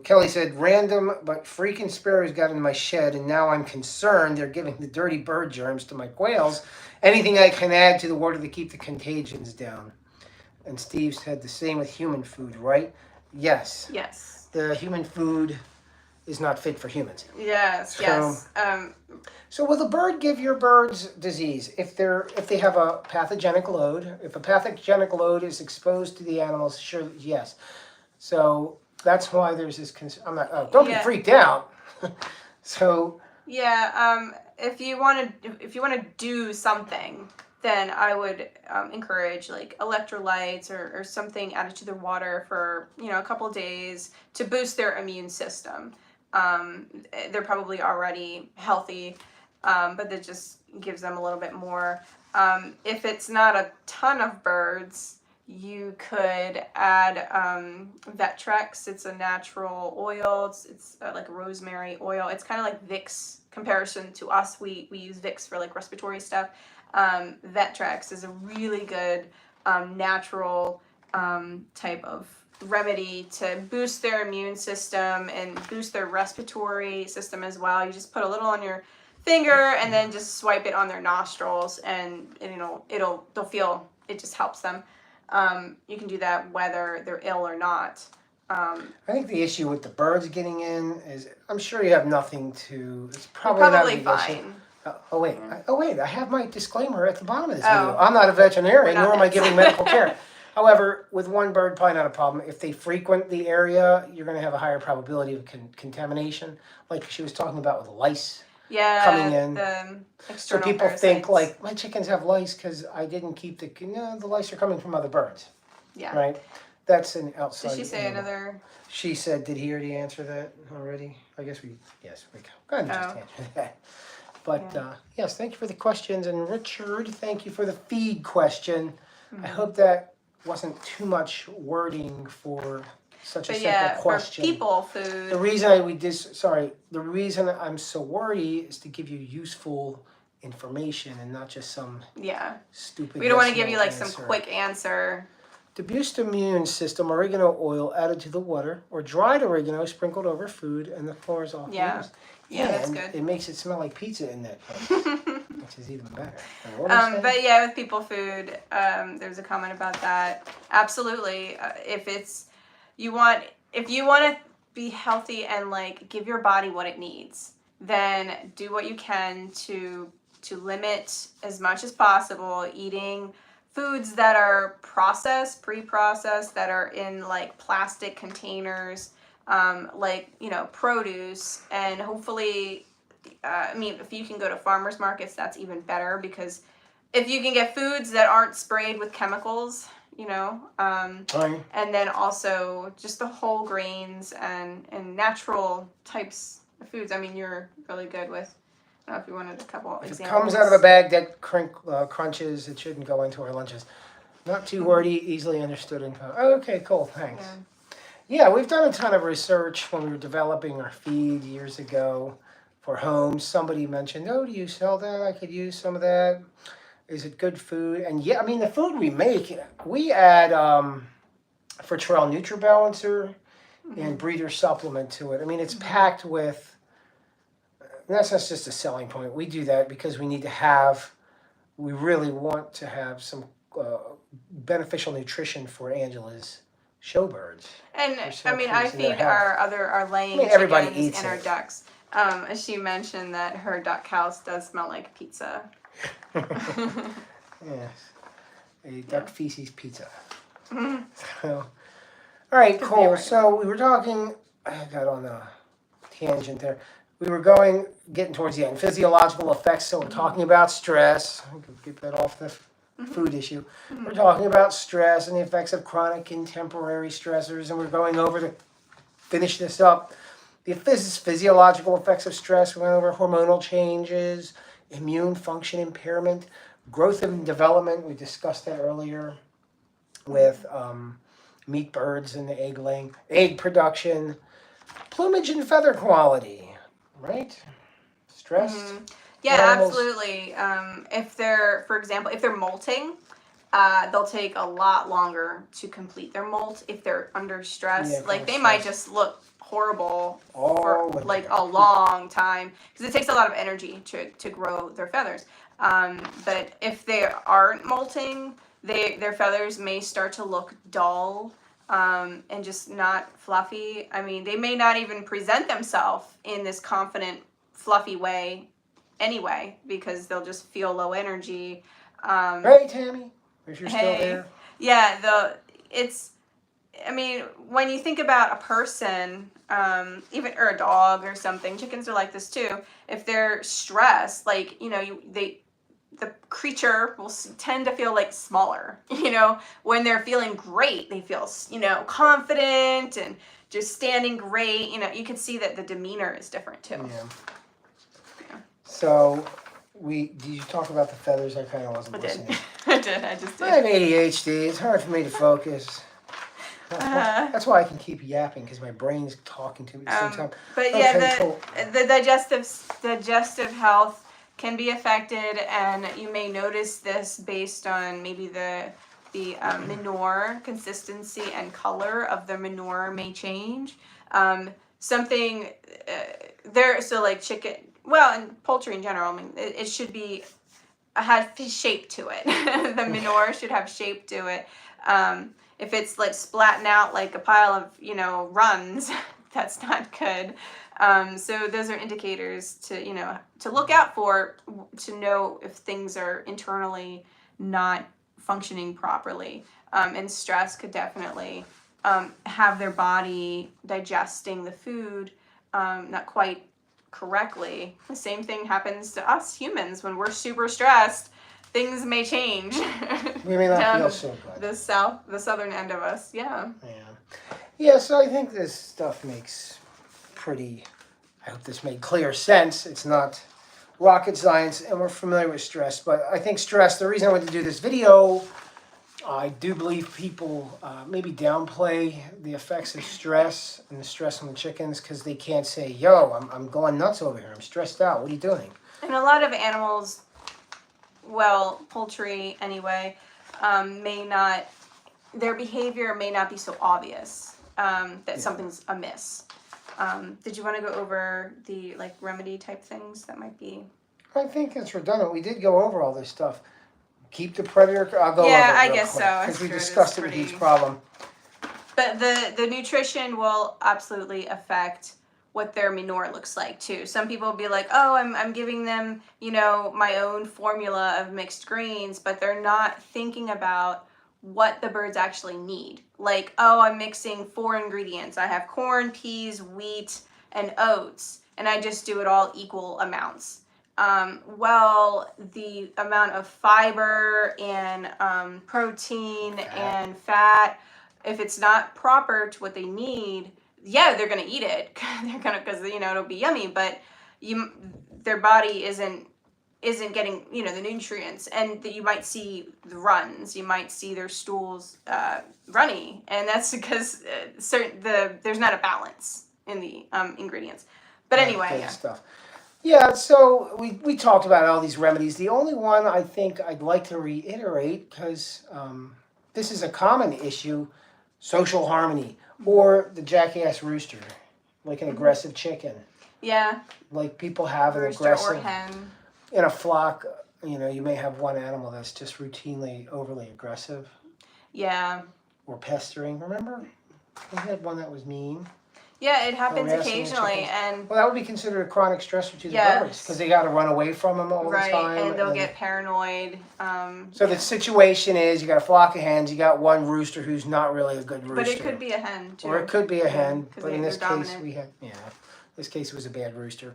Kelly said, random but freaking sparrows got in my shed, and now I'm concerned they're giving the dirty bird germs to my quails. Anything I can add to the water to keep the contagions down? And Steve said the same with human food, right? Yes. Yes. The human food is not fit for humans. Yes. So will the bird give your birds disease if they have a pathogenic load? If a pathogenic load is exposed to the animals, sure, yes. So that's why there's this concern. I'm not. Don't be freaked out. So. Yeah. If you want to do something, then I would encourage like electrolytes or something added to their water for a couple of days to boost their immune system. They're probably already healthy, but that just gives them a little bit more. If it's not a ton of birds, you could add Vetrex. It's a natural oil. It's like rosemary oil. It's kind of like Vicks comparison to us. We use Vicks for like respiratory stuff. Vetrex is a really good natural type of remedy to boost their immune system and boost their respiratory system as well. You just put a little on your finger and then just swipe it on their nostrils, and they'll feel it just helps them. You can do that whether they're ill or not. I think the issue with the birds getting in is I'm sure you have nothing to. It's probably not fine. I have my disclaimer at the bottom of this video. I'm not a veterinarian, nor am I giving medical care. However, with one bird, probably not a problem. If they frequent the area, you're going to have a higher probability of contamination, like she was talking about with lice coming in. So people parasites. think like my chickens have lice because I didn't keep the lice are coming from other birds. Yeah. Right. That's an outside. Did she say another? She said, did he already answer that already? I guess we go ahead and just answer that. But yes, thank you for the questions. And Richard, thank you for the feed question. I hope that wasn't too much wording for such a simple question. For people food. The reason I'm so wordy is to give you useful information and not just some stupid. We don't want to give you like some quick answer. To boost the immune system, oregano oil added to the water or dried oregano sprinkled over food and the floors off. Yeah, that's good. It makes it smell like pizza in that place, which is even better. But yeah, with people food, there's a comment about that. Absolutely, if you want to be healthy and like give your body what it needs, then do what you can to limit as much as possible eating foods that are pre-processed, that are in like plastic containers. like, produce, and hopefully, I mean, if you can go to farmers markets, that's even better, because if you can get foods that aren't sprayed with chemicals, and then also just the whole grains and natural types of foods. I mean, you're really good with, I don't know if you wanted a couple If examples. it comes out of a bag that crunches, it shouldn't go into our lunches. Not too wordy, easily understood info. Okay, cool, thanks. Yeah, we've done a ton of research when we were developing our feed years ago for homes. Somebody mentioned, oh, do you sell that? I could use some of that. Is it good food? And yeah, I mean, the food we make, we add Fertrell NutriBalancer and breeder supplement to it. I mean, it's packed with, that's not just a selling point. We do that because we really want to have some beneficial nutrition for Angela's showbirds. And I mean, I feed our laying everybody chickens eats and our it. ducks. She mentioned that her duck house does smell like pizza. Yes, a duck feces pizza. So, all right, cool. So we were talking. I got on a tangent there. We were getting towards the end. Physiological effects. So we're talking about stress. I can get that off the food issue. We're talking about stress and the effects of chronic and temporary stressors, and we're going over to finish this up. The physiological effects of stress. We went over hormonal changes, immune function impairment, growth and development. We discussed that earlier with meat birds and the egg production, plumage and feather quality, right? Stress. Yeah, animals. absolutely. If they're, for example, if they're molting, they'll take a lot longer to complete their molt if they're under stress. Yeah, like they stress. might just look horrible for winter. like a long time, because it takes a lot of energy to grow their feathers. But if they aren't molting, their feathers may start to look dull, and just not fluffy. I mean, they may not even present themselves in this confident, fluffy way anyway, because they'll just feel low energy. Hey, Tammy, if you're still there. Yeah, I mean, when you think about a person, or a dog or something, chickens are like this too. If they're stressed, like, the creature will tend to feel like smaller. When they're feeling great, they feel, confident and just standing great. You can see that the demeanor is different too. Yeah. So, did you talk about the feathers? I kind of wasn't listening. I did. I just did. I have ADHD. It's hard for me to focus. That's why I can keep yapping, because my brain's talking to me at the same time. But the digestive health can be affected, and you may notice this based on maybe the manure consistency and color of the manure may change. Something there, so like chicken, well, and poultry in general, I mean, it should have shape to it. The manure should have shape to it. If it's like splatting out like a pile of, runs, that's not good. So those are indicators to look out for, to know if things are internally not functioning properly. And stress could definitely have their body digesting the food not quite correctly. The same thing happens to us humans when we're super stressed. Things may change. We may not feel so good. The southern end of us, yeah. Yeah, so I think this stuff makes I hope this made clear sense. It's not rocket science, and we're familiar with stress, but I think stress, the reason I wanted to do this video, I do believe people maybe downplay the effects of stress and the stress on the chickens, because they can't say, yo, I'm going nuts over here. I'm stressed out. What are you doing? And a lot of animals, well, poultry anyway, their behavior may not be so obvious that something's amiss. Did you want to go over the remedy type things that might be? I think it's redundant. We did go over all this stuff. Keep the predator. I'll go over it I real guess quick, so. because we discussed it with each problem. But the nutrition will absolutely affect what their manure looks like too. Some people will be like, oh, I'm giving them, my own formula of mixed greens, but they're not thinking about what the birds actually need. Like, oh, I'm mixing 4 ingredients. I have corn, peas, wheat, and oats, and I just do it all equal amounts. Well, the amount of fiber and protein and fat, if it's not proper to what they need, yeah, they're gonna eat it. They're gonna, because it'll be yummy, but their body isn't getting the nutrients, and that you might see the runs, you might see their stools runny, and that's because there's not a balance in the ingredients. But anyway, yeah. Stuff. Yeah, so we talked about all these remedies. The only one I think I'd like to reiterate, because this is a common issue, social harmony, or the jackass rooster, like an aggressive chicken. Yeah. Like people have an Rooster aggressive... or hen. In a flock, you may have one animal that's just routinely overly aggressive. Yeah. Or pestering. Remember? We had one that was mean. Yeah, it happens occasionally, and well, that would be considered a chronic stressor to the birds, because they got to run away from them all the time. Right, and they'll get paranoid. So the situation is, you got a flock of hens, you got one rooster who's not really a good rooster. But it could be a hen too. Or it could be a hen, but in this case dominant. this case it was a bad rooster.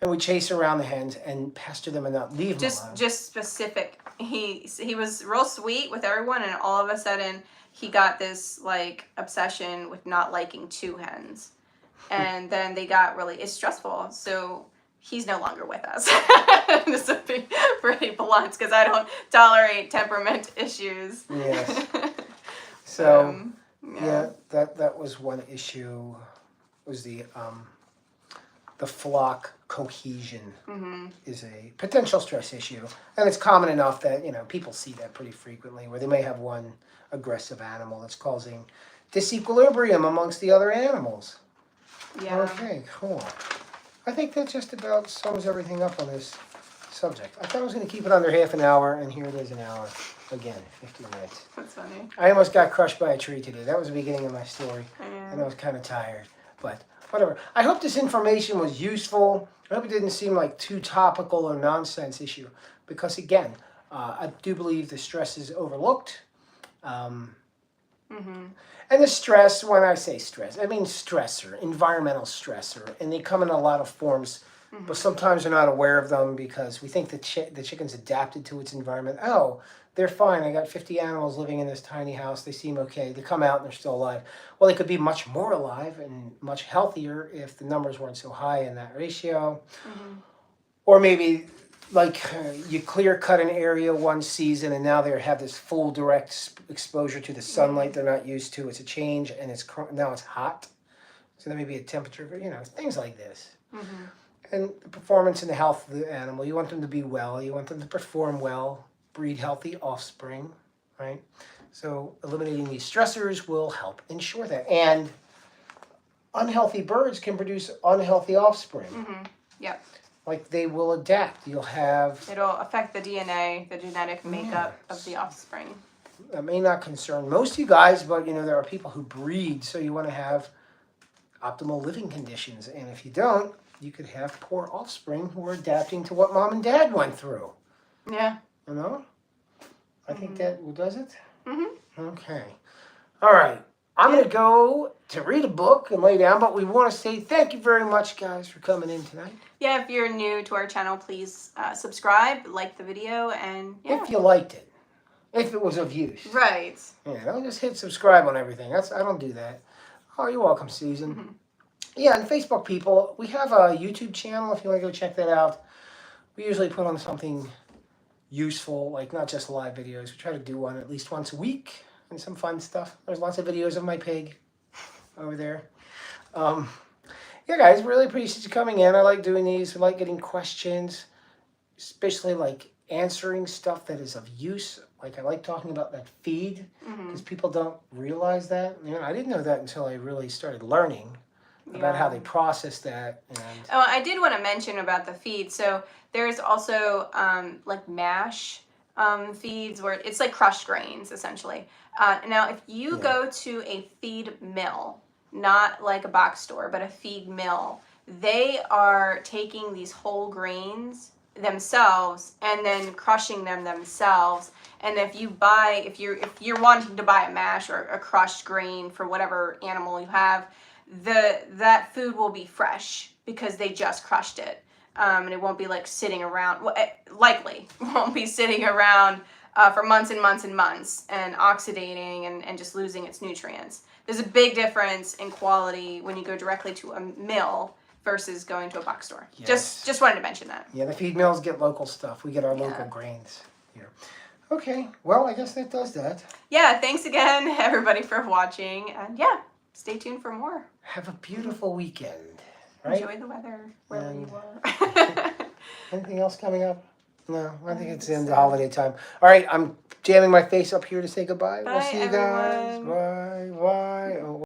And we chase around the hens and pester them and not leave them alone. Just specific. He was real sweet with everyone, and all of a sudden he got this like obsession with not liking 2 hens, and then it's stressful. So he's no longer with us. This would be pretty blunt, because I don't tolerate temperament issues. Yes. So that was one issue. Was the flock cohesion is a potential stress issue, and it's common enough that people see that pretty frequently, where they may have one aggressive animal that's causing disequilibrium amongst the other animals. Yeah. Okay, cool. I think that just about sums everything up on this subject. I thought I was going to keep it under half an hour, and here it is an hour. Again, 50 minutes. That's funny. I almost got crushed by a tree today. That was the beginning of my story, and I was kind of tired, but whatever. I hope this information was useful. I hope it didn't seem like too topical or nonsense issue, because again, I do believe the stress is overlooked. And the stress, when I say stress, I mean stressor, environmental stressor, and they come in a lot of forms, but sometimes we're not aware of them because we think the chicken's adapted to its environment. Oh, they're fine. I got 50 animals living in this tiny house. They seem okay. They come out and they're still alive. Well, they could be much more alive and much healthier if the numbers weren't so high in that ratio. Or maybe you clear cut an area one season and now they have this full direct exposure to the sunlight they're not used to. It's a change, and now it's hot. So there may be a temperature, things like this. And the performance and the health of the animal. You want them to be well. You want them to perform well. Breed healthy offspring, right? So eliminating these stressors will help ensure that. And unhealthy birds can produce unhealthy offspring. Yep. Like they will adapt. It'll affect the DNA, the genetic makeup of the offspring. That may not concern most of you guys, but there are people who breed, so you want to have optimal living conditions. And if you don't, you could have poor offspring who are adapting to what mom and dad went through. Yeah. I think that does it? Okay. All right. I'm going to go to read a book and lay down, but we want to say thank you very much, guys, for coming in tonight. Yeah, if you're new to our channel, please subscribe, like the video, and if you liked it. If it was of use. Right. Yeah, don't just hit subscribe on everything. I don't do that. Oh, you're welcome, Susan. Yeah, and Facebook people, we have a YouTube channel if you want to go check that out. We usually put on something useful, like not just live videos. We try to do one at least once a week and some fun stuff. There's lots of videos of my pig over there. Yeah, guys, really appreciate you coming in. I like doing these. I like getting questions, especially like answering stuff that is of use. Like I like talking about that feed because people don't realize that. I didn't know that until I really started learning about how they process that. And I did want to mention about the feed. So there's also like mash feeds where it's like crushed grains essentially. Now, if you go to a feed mill, not like a box store, but a feed mill, they are taking these whole grains themselves and then crushing them themselves. And if you're wanting to buy a mash or a crushed grain for whatever animal you have, that food will be fresh because they just crushed it, and it won't be like sitting around. Well, it likely won't be sitting around for months and months and months and oxidating and just losing its nutrients. There's a big difference in quality when you go directly to a mill versus going to a box store. Yes. Just wanted to mention that. Yeah, the feed mills get local stuff. We get our local grains here. Okay, well, I guess that does that. Yeah, thanks again, everybody, for watching. And yeah, stay tuned for more. Have a beautiful weekend, right? Enjoy the weather wherever you are. Anything else coming up? No, I think it's in the holiday time. All right, I'm jamming my face up here to say goodbye. Bye, We'll see you guys. everyone. Bye. Bye. Oh.